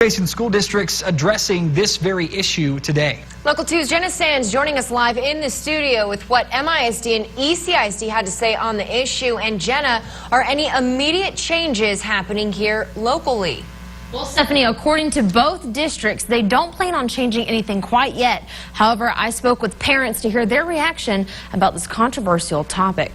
Facing school districts addressing this very issue today. Local 2's Jena Sands joining us live in the studio with what MISD and ECISD had to say on the issue. And Jenna, are any immediate changes happening here locally? Well, Stephanie, according to both districts, they don't plan on changing anything quite yet. However, I spoke with parents to hear their reaction about this controversial topic.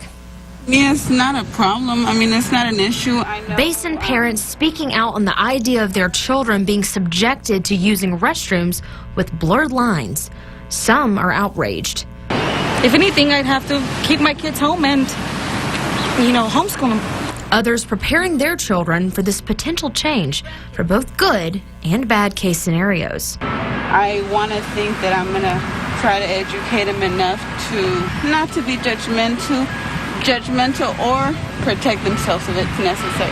Yeah, it's not a problem. I mean, it's not an issue. I know. Basin parents speaking out on the idea of their children being subjected to using restrooms with blurred lines. Some are outraged. If anything, I'd have to keep my kids home and, homeschool them. Others preparing their children for this potential change for both good and bad case scenarios. I want to think that I'm going to try to educate them enough to not to be judgmental or protect themselves if it's necessary,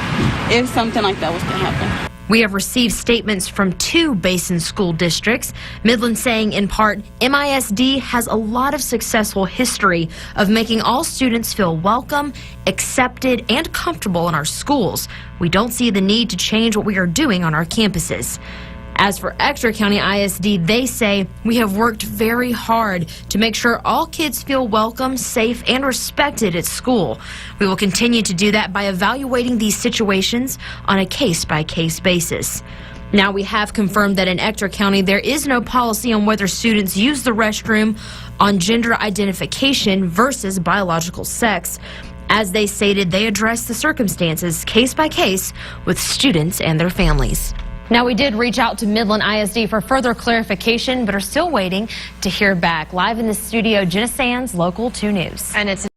if something like that was to happen. We have received statements from 2 Basin school districts. Midland saying in part, MISD has a lot of successful history of making all students feel welcome, accepted, and comfortable in our schools. We don't see the need to change what we are doing on our campuses. As for Exeter County ISD, they say, we have worked very hard to make sure all kids feel welcome, safe, and respected at school. We will continue to do that by evaluating these situations on a case-by-case basis. Now, we have confirmed that in Exeter County, there is no policy on whether students use the restroom on gender identification versus biological sex. As they stated, they address the circumstances case by case with students and their families. Now, we did reach out to Midland ISD for further clarification, but are still waiting to hear back. Live in the studio, Jena Sands, Local 2 News. And it's